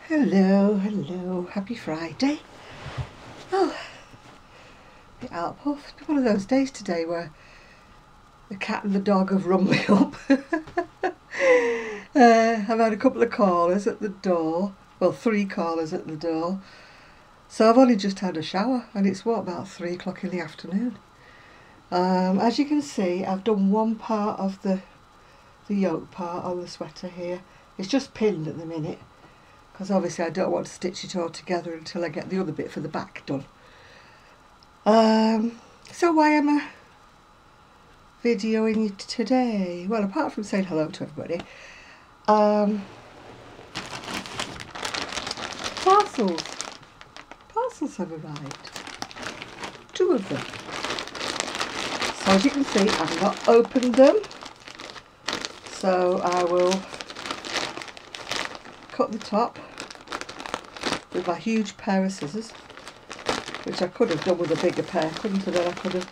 Hello, hello, happy Friday. Oh, a bit out of puff. It's been one of those days today where the cat and the dog have rung me up. I've had a couple of callers at the door, well 3 callers at the door. So I've only just had a shower and it's about 3 o'clock in the afternoon. As you can see, I've done one part of the yoke part on the sweater here. It's just pinned at the minute, because obviously I don't want to stitch it all together until I get the other bit for the back done. So why am I videoing you today? Well, apart from saying hello to everybody, parcels have arrived. 2 of them. So as you can see, I've not opened them, so I will cut the top with my huge pair of scissors, which I could have done with a bigger pair, couldn't I? Then I could have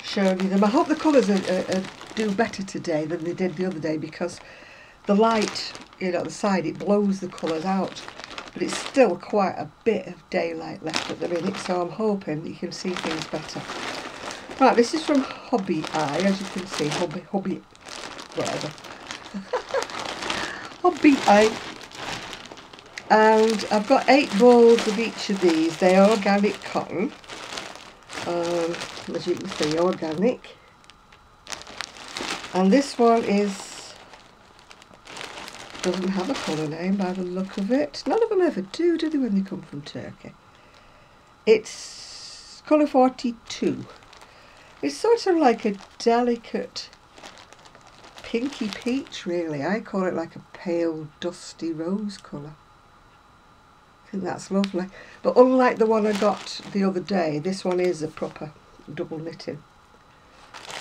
shown you them. I hope the colours do better today than they did the other day, because the light, you know, at the side, it blows the colours out, but it's still quite a bit of daylight left at the minute, so I'm hoping that you can see things better. Right, this is from Hobbii, as you can see, Hobbii, whatever. Hobbii, and I've got 8 balls of each of these. They are organic cotton, as you can see, organic. And this one doesn't have a colour name by the look of it. None of them ever do they, when they come from Turkey? It's colour 42. It's sort of like a delicate pinky peach, really. I call it like a pale dusty rose colour. I think that's lovely. But unlike the one I got the other day, this one is a proper double knitting.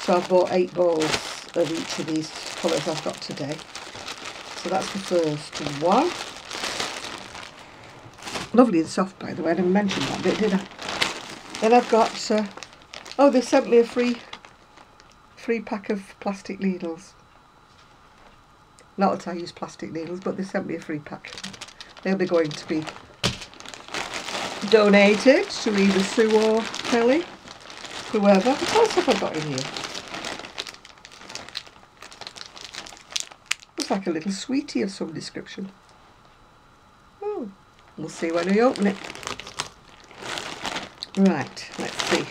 So I've bought 8 balls of each of these colours I've got today. So that's the first one. Lovely and soft, by the way. I didn't mention that bit, did I? Then I've got oh, they sent me a free pack of plastic needles. Not that I use plastic needles, but they sent me a free pack. They'll be going to be donated to either Sue or Kelly, whoever. What else have I got in here? Looks like a little sweetie of some description. Oh, we'll see when we open it. Right, let's see.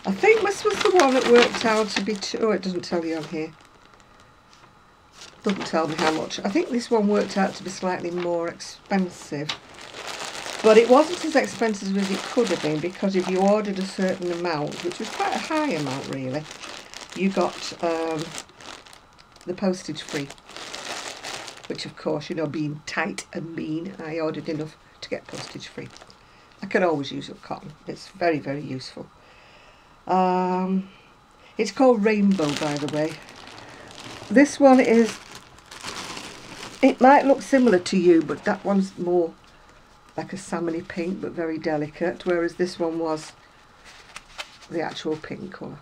I think this was the one that worked out to be oh, it doesn't tell you on here. Doesn't tell me how much. I think this one worked out to be slightly more expensive. But it wasn't as expensive as it could have been, because if you ordered a certain amount, which was quite a high amount really, you got the postage free. Which of course, you know, being tight and mean, I ordered enough to get postage free. I can always use up cotton. It's very, very useful. It's called Rainbow, by the way. This one is, it might look similar to you, but that one's more like a salmony pink, but very delicate, whereas this one was the actual pink colour.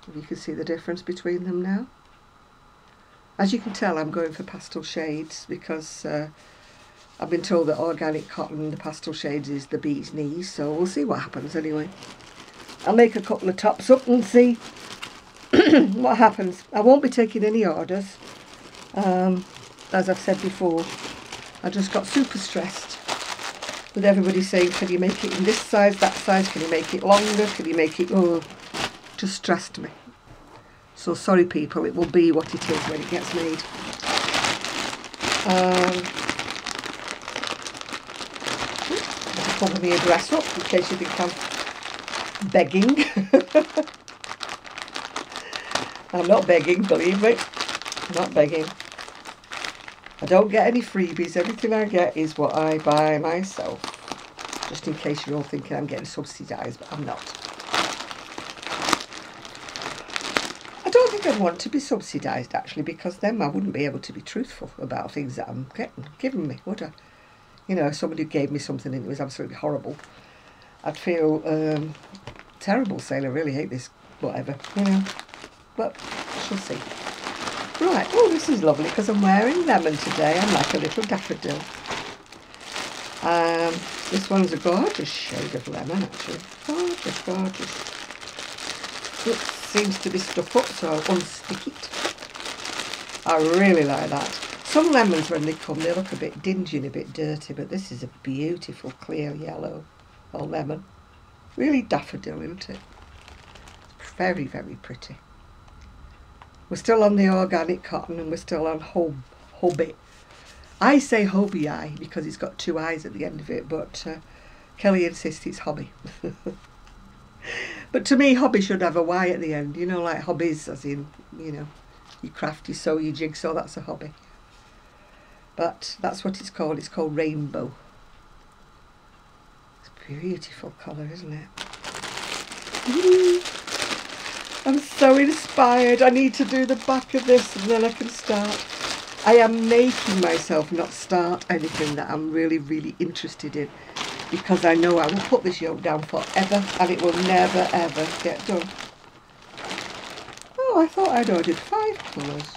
If you can see the difference between them now. As you can tell, I'm going for pastel shades, because I've been told that organic cotton, the pastel shades, is the bee's knees, so we'll see what happens anyway. I'll make a couple of tops up and see what happens. I won't be taking any orders. As I've said before, I just got super stressed with everybody saying, can you make it in this size, that size, can you make it longer, can you make it, oh, just stressed me. So sorry people, it will be what it is when it gets made. I'll cover the address up in case you think I'm begging. I'm not begging, believe me. I'm not begging. I don't get any freebies. Everything I get is what I buy myself. Just in case you're all thinking I'm getting subsidised, but I'm not. I don't think I'd want to be subsidised, actually, because then I wouldn't be able to be truthful about things that I'm giving me, would I? You know, if somebody gave me something and it was absolutely horrible, I'd feel terrible saying I really hate this, whatever, you know. But she'll see. Right, oh, this is lovely because I'm wearing lemon today. I'm like a little daffodil. This one's a gorgeous shade of lemon, actually. Gorgeous, gorgeous. It seems to be stuck up, so I'll unstick it. I really like that. Some lemons, when they come, they look a bit dingy and a bit dirty, but this is a beautiful clear yellow or lemon. Really daffodil, isn't it? Very, very pretty. We're still on the organic cotton and we're still on Hobbii. I say Hobbii eye because it's got two eyes at the end of it, but Kelly insists it's Hobbii. But to me, Hobbii should have a Y at the end, you know, like hobbies, as in, you know, you craft, you sew, you jigsaw, that's a hobby. But that's what it's called rainbow. It's a beautiful colour, isn't it? I'm so inspired. I need to do the back of this and then I can start. I am making myself not start anything that I'm really, really interested in, because I know I will put this yoke down forever and it will never, ever get done. Oh, I thought I'd ordered 5 colours.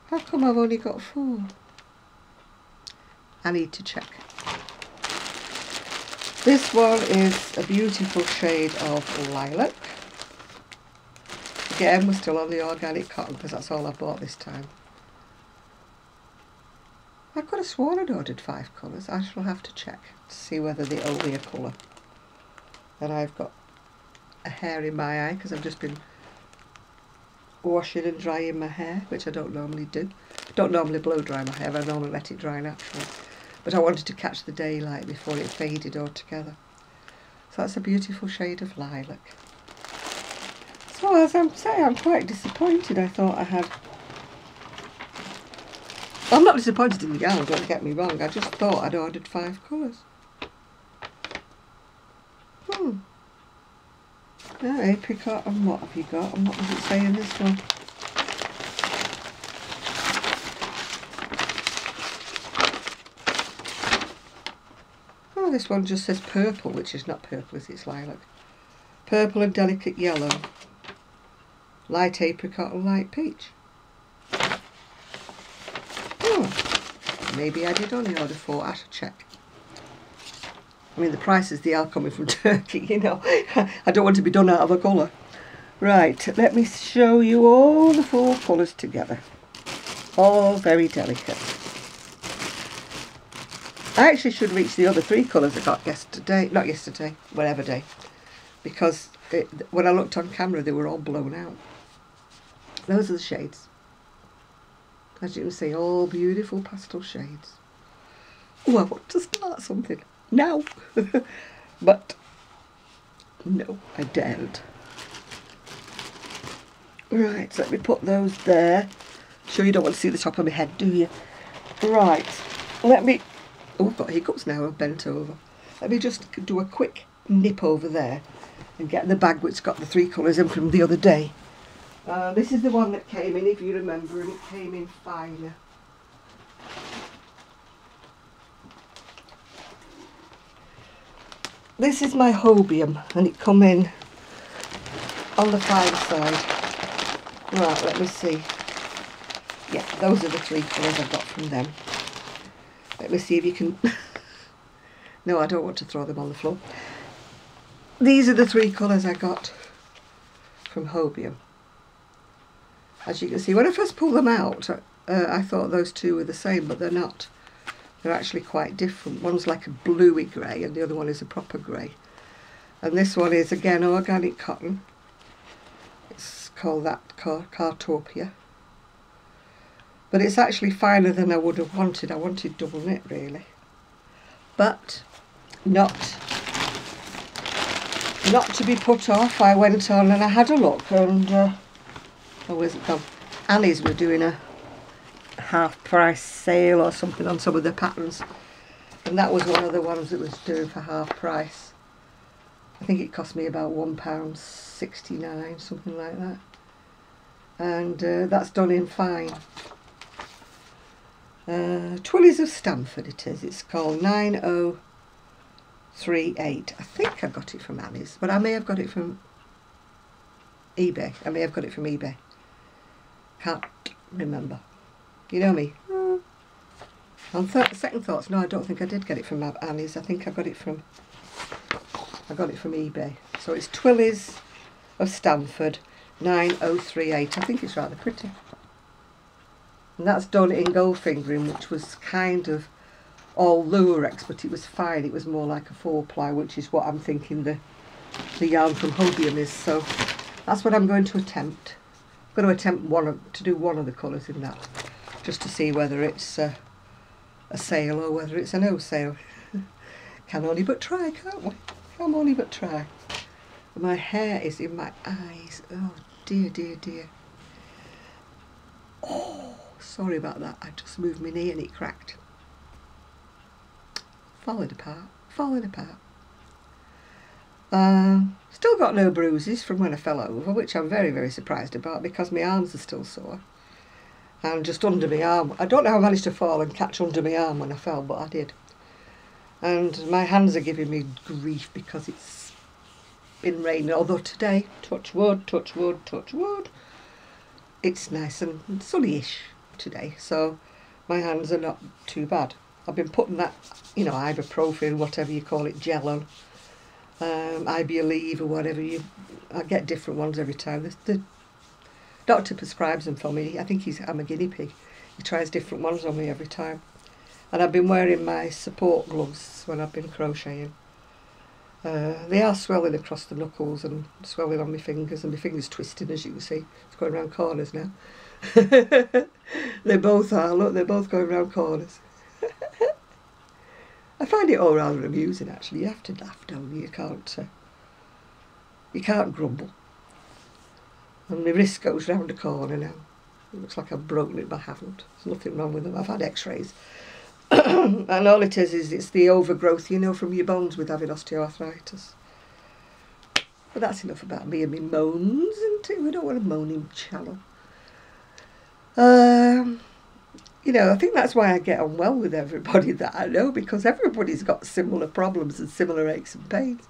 How come I've only got 4? I need to check. This one is a beautiful shade of lilac. Again, we're still on the organic cotton because that's all I bought this time. I could have sworn I'd ordered 5 colours. I shall have to check to see whether they owe me a colour. And I've got a hair in my eye because I've just been washing and drying my hair, which I don't normally do. I don't normally blow dry my hair, I normally let it dry naturally. But I wanted to catch the daylight before it faded altogether. So that's a beautiful shade of lilac. So as I'm saying, I'm quite disappointed. I thought I had... I'm not disappointed in the gown, don't get me wrong. I just thought I'd ordered 5 colours. Yeah, apricot, and what have you got? And what does it say in this one? Oh, this one just says purple, which is not purple, it's lilac. Purple and delicate yellow. Light apricot and light peach. Oh, maybe I did only order 4. I should check. I mean, the prices they are coming from Turkey, you know. I don't want to be done out of a colour. Right, let me show you all the 4 colours together. All very delicate. I actually should reach the other 3 colours I got yesterday, not yesterday, whatever day, because when I looked on camera they were all blown out. Those are the shades. As you can see, all beautiful pastel shades. Oh, I want to start something now. But no, I daren't. Right, so let me put those there. Sure you don't want to see the top of my head, do you? Right, let me... Oh, I've got hiccups now, I've bent over. Let me just do a quick nip over there and get the bag which got the 3 colours in from the other day. This is the one that came in, if you remember, and it came in finer. This is my Hobbii, and it come in on the fine side. Right, let me see. Yeah, those are the 3 colours I got from them. Let me see if you can... No, I don't want to throw them on the floor. These are the 3 colours I got from Hobbii. As you can see, when I first pulled them out, I thought those 2 were the same, but they're not. They're actually quite different. One's like a bluey grey and the other one is a proper grey. And this one is, again, organic cotton. It's called that Cartopia. But it's actually finer than I would have wanted. I wanted double knit, really. But not to be put off. I went on and I had a look, and oh, where's it gone? Annie's were doing a half price sale or something on some of the patterns, and that was one of the ones that was doing for half price. I think it cost me about £1.69, something like that, and that's done in fine. Twillies of Stamford it is. It's called 9038. I think I got it from Annie's, but I may have got it from eBay. Can't remember. You know me. On second thoughts, no, I don't think I did get it from Annie's. I think I got it from eBay. So it's Twillies of Stanford 9038. I think it's rather pretty. And that's done in gold fingering, which was kind of all Lurex, but it was fine. It was more like a 4-ply, which is what I'm thinking the yarn from Hobbii is. So that's what I'm going to attempt. I'm going to attempt to do one of the colours in that, just to see whether it's a sale or whether it's a no sale. Can only but try, can't we? Can only but try. My hair is in my eyes. Oh dear, dear, dear. Oh, sorry about that. I just moved my knee and it cracked. Falling apart. Falling apart. Still got no bruises from when I fell over, which I'm very, very surprised about because my arms are still sore. And just under my arm. I don't know how I managed to fall and catch under my arm when I fell, but I did. And my hands are giving me grief because it's been raining. Although today, touch wood, touch wood, touch wood, it's nice and sunny-ish today. So my hands are not too bad. I've been putting that, you know, ibuprofen, whatever you call it, gel on. Ibuleave or whatever I get different ones every time. The doctor prescribes them for me. I think I'm a guinea pig. He tries different ones on me every time. And I've been wearing my support gloves when I've been crocheting. They are swelling across the knuckles and swelling on my fingers, and my fingers twisting, as you can see. It's going around corners now. They both are. Look, they're both going around corners. I find it all rather amusing, actually. You have to laugh, don't you? You can't grumble. And my wrist goes round the corner now. It looks like I've broken it, but I haven't. There's nothing wrong with them. I've had x-rays. And all it is it's the overgrowth, you know, from your bones with having osteoarthritis. But that's enough about me and my moans, isn't it? We don't want a moaning channel. You know, I think that's why I get on well with everybody that I know, because everybody's got similar problems and similar aches and pains.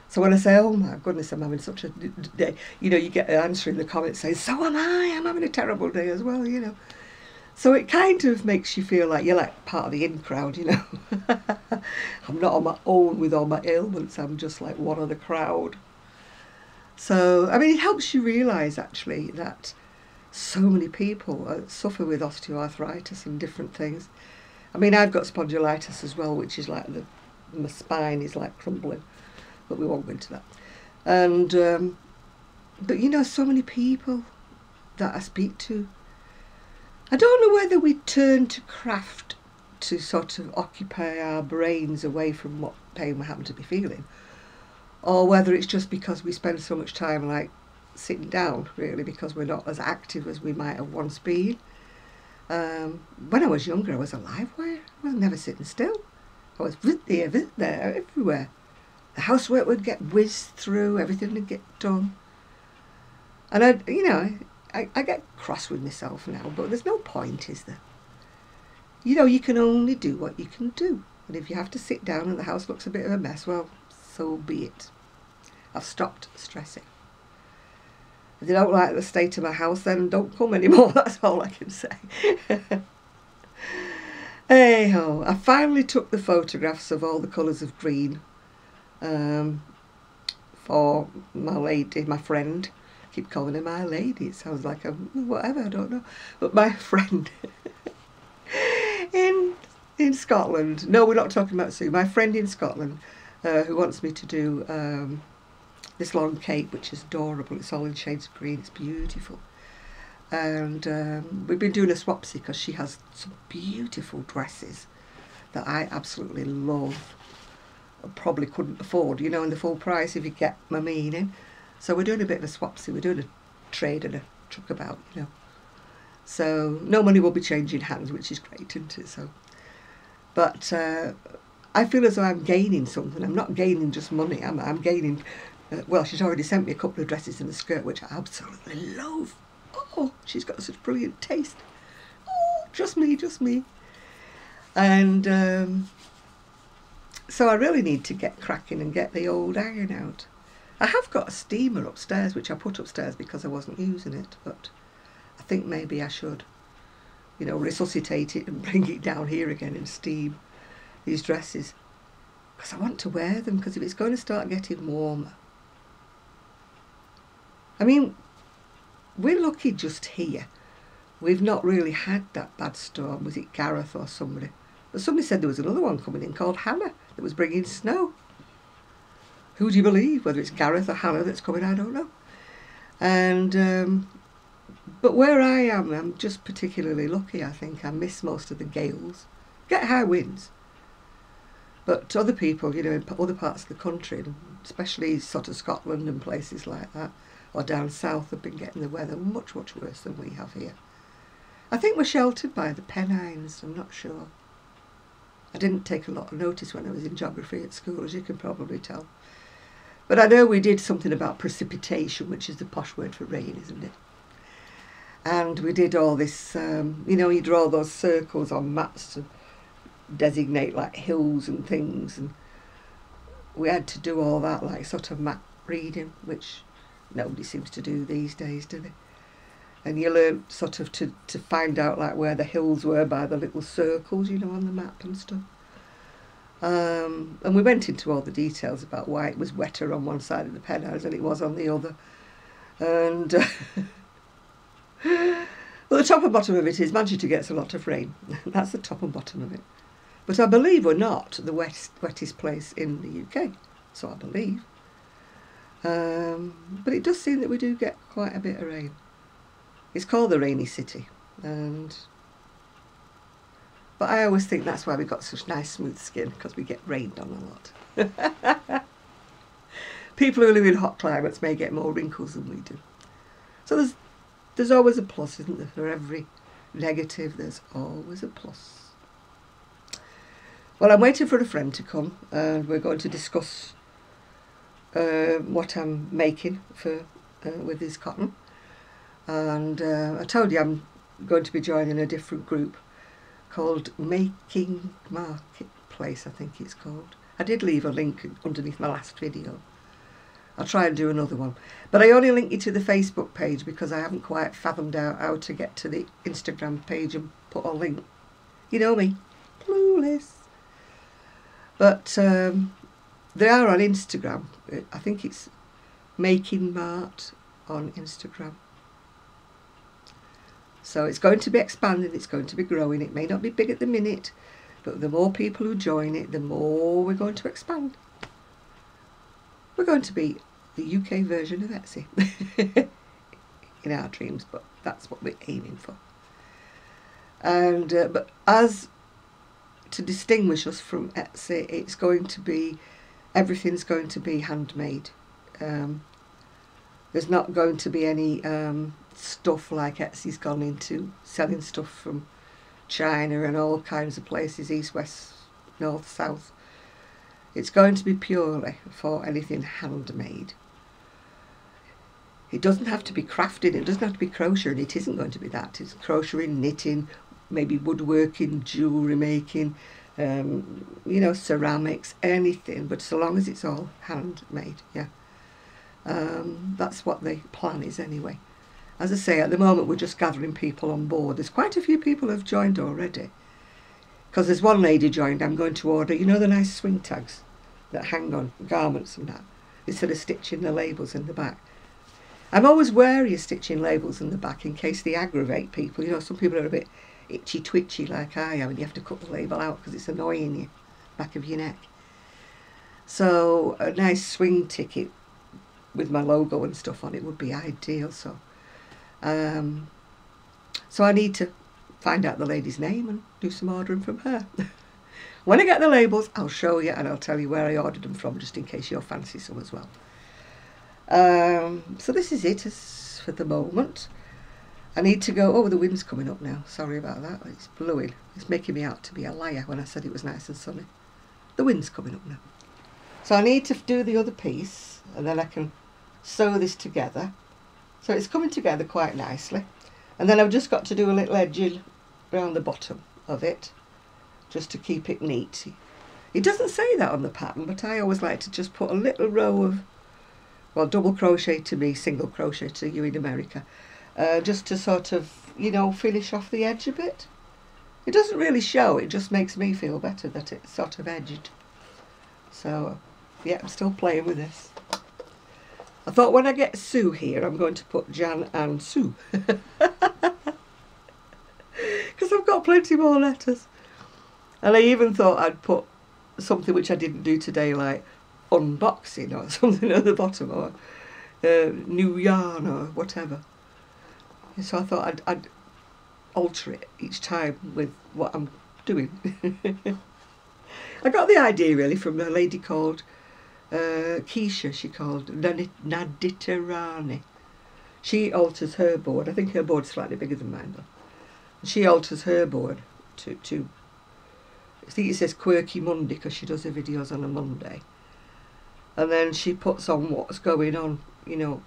So when I say, oh my goodness, I'm having such a day, you know, you get an answer in the comments saying, so am I, I'm having a terrible day as well, you know. So it kind of makes you feel like you're like part of the in crowd, you know. I'm not on my own with all my ailments, I'm just like one of the crowd. So, I mean, it helps you realise actually that so many people suffer with osteoarthritis and different things. I mean, I've got spondylitis as well, which is like my spine is like crumbling, but we won't go into that. And, but you know, so many people that I speak to, I don't know whether we turn to craft to sort of occupy our brains away from what pain we happen to be feeling, or whether it's just because we spend so much time like sitting down, really, because we're not as active as we might have once been. When I was younger, I was a live wire. I was never sitting still. I was visit there, everywhere. The housework would get whizzed through, everything would get done. And I get cross with myself now, but there's no point, is there? You know, you can only do what you can do. And if you have to sit down and the house looks a bit of a mess, well, so be it. I've stopped stressing. If you don't like the state of my house, then don't come anymore. That's all I can say. Hey-ho, I finally took the photographs of all the colours of green for my lady, my friend. I keep calling her my lady. It sounds like a whatever, I don't know. But my friend in Scotland. No, we're not talking about Sue. My friend in Scotland who wants me to do this long cape, which is adorable. It's all in shades of green. It's beautiful. And we've been doing a swapsy because she has some beautiful dresses that I absolutely love. I probably couldn't afford, you know, in the full price, if you get my meaning. So we're doing a bit of a swapsy. We're doing a trade and a truck about, you know. So no money will be changing hands, which is great, isn't it? So, but I feel as though I'm gaining something. I'm not gaining just money. I'm gaining. Well, she's already sent me a couple of dresses and a skirt, which I absolutely love. Oh, she's got such brilliant taste. Oh, just me, just me. And so I really need to get cracking and get the old iron out. I have got a steamer upstairs, which I put upstairs because I wasn't using it, but I think maybe I should, you know, resuscitate it and bring it down here again and steam these dresses. Because I want to wear them, because if it's going to start getting warmer. I mean, we're lucky just here. We've not really had that bad storm. Was it Gareth or somebody? But somebody said there was another one coming in called Hannah that was bringing snow. Who do you believe? Whether it's Gareth or Hannah that's coming, I don't know. And but where I am, I'm just particularly lucky, I think. I miss most of the gales. Get high winds. But other people, you know, in other parts of the country, especially sort of Scotland and places like that, or down south, have been getting the weather much, much worse than we have here. I think we're sheltered by the Pennines, I'm not sure. I didn't take a lot of notice when I was in geography at school, as you can probably tell. But I know we did something about precipitation, which is the posh word for rain, isn't it? And we did all this, you know, you draw those circles on maps to designate like hills and things, and we had to do all that like sort of map reading, which nobody seems to do these days, do they? And you learn sort of to find out like where the hills were by the little circles, you know, on the map and stuff. And we went into all the details about why it was wetter on one side of the Pennines than it was on the other. And well, the top and bottom of it is Manchester gets a lot of rain. That's the top and bottom of it. But I believe we're not the wettest place in the UK, so I believe. But it does seem that we do get quite a bit of rain. It's called the rainy city, but I always think that's why we've got such nice smooth skin, because we get rained on a lot. People who live in hot climates may get more wrinkles than we do. So there's always a plus, isn't there? For every negative, there's always a plus. Well, I'm waiting for a friend to come, and we're going to discuss what I'm making for with this cotton. And I told you I'm going to be joining a different group called Making Marketplace, I think it's called. I did leave a link underneath my last video. I'll try and do another one. But I only linked you to the Facebook page because I haven't quite fathomed out how to get to the Instagram page and put a link. You know me, clueless. But they are on Instagram. I think it's Making Mart on Instagram. So it's going to be expanding, it's going to be growing. It may not be big at the minute, but the more people who join it, the more we're going to expand. We're going to be the UK version of Etsy in our dreams, but that's what we're aiming for. And but as to distinguish us from Etsy, it's going to be, everything's going to be handmade. There's not going to be any stuff like Etsy's gone into, selling stuff from China and all kinds of places, east, west, north, south. It's going to be purely for anything handmade. It doesn't have to be crafting, it doesn't have to be crocheting, it isn't going to be that. It's crocheting, knitting, maybe woodworking, jewellery making, you know, ceramics, anything, but so long as it's all handmade, yeah. That's what the plan is anyway. As I say, at the moment we're just gathering people on board. There's quite a few people have joined already. Because there's one lady joined, I'm going to order, you know, the nice swing tags that hang on garments and that, instead of stitching the labels in the back. I'm always wary of stitching labels in the back in case they aggravate people. You know, some people are a bit itchy twitchy like I am, and you have to cut the label out because it's annoying you, back of your neck. So a nice swing ticket with my logo and stuff on it would be ideal. So I need to find out the lady's name and do some ordering from her. When I get the labels, I'll show you and I'll tell you where I ordered them from, just in case you'll fancy some as well. So this is it for the moment. I need to go, oh, the wind's coming up now, sorry about that, it's blowing. It's making me out to be a liar when I said it was nice and sunny. The wind's coming up now. So I need to do the other piece and then I can sew this together. So it's coming together quite nicely. And then I've just got to do a little edging around the bottom of it, just to keep it neat. It doesn't say that on the pattern, but I always like to just put a little row of, well, double crochet to me, single crochet to you in America, just to sort of, you know, finish off the edge a bit. It doesn't really show, it just makes me feel better that it's sort of edged. So, yeah, I'm still playing with this. I thought when I get Sue here, I'm going to put Jan and Sue. Because I've got plenty more letters. And I even thought I'd put something which I didn't do today, like unboxing or something at the bottom, or new yarn or whatever. So I thought I'd alter it each time with what I'm doing. I got the idea really from a lady called Keisha, she called Naditarani. She alters her board. I think her board's slightly bigger than mine though. She alters her board to I think it says Quirky Monday because she does her videos on a Monday. And then she puts on what's going on, you know,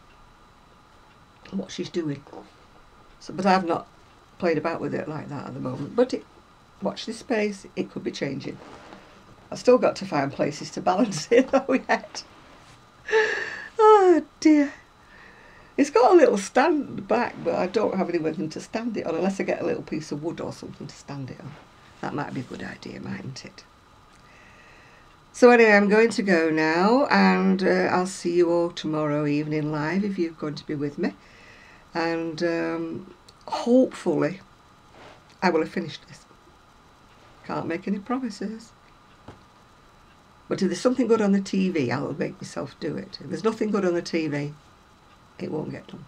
what she's doing. So, but I've not played about with it like that at the moment. But watch this space, it could be changing. I've still got to find places to balance it though yet. Oh dear. It's got a little stand back, but I don't have anything to stand it on unless I get a little piece of wood or something to stand it on. That might be a good idea, mightn't it? So anyway, I'm going to go now, and I'll see you all tomorrow evening live if you're going to be with me. And hopefully I will have finished this. Can't make any promises. But if there's something good on the TV, I'll make myself do it. If there's nothing good on the TV, it won't get done.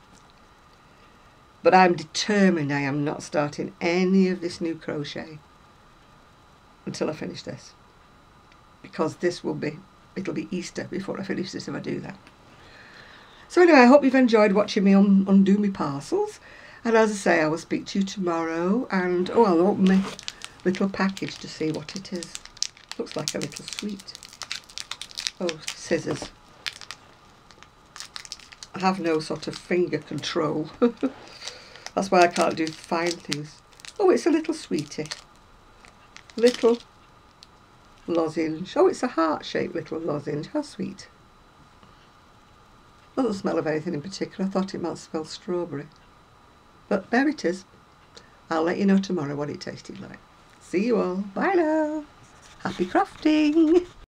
But I'm determined I am not starting any of this new crochet until I finish this. Because it'll be Easter before I finish this if I do that. So anyway, I hope you've enjoyed watching me undo my parcels. And as I say, I will speak to you tomorrow. And, oh, I'll open my little package to see what it is. Looks like a little sweet. Oh, scissors. I have no sort of finger control. That's why I can't do fine things. Oh, it's a little sweetie. Little lozenge. Oh, it's a heart-shaped little lozenge. How sweet. Doesn't smell of anything in particular. I thought it might smell strawberry. But there it is. I'll let you know tomorrow what it tasted like. See you all. Bye now. Happy crafting.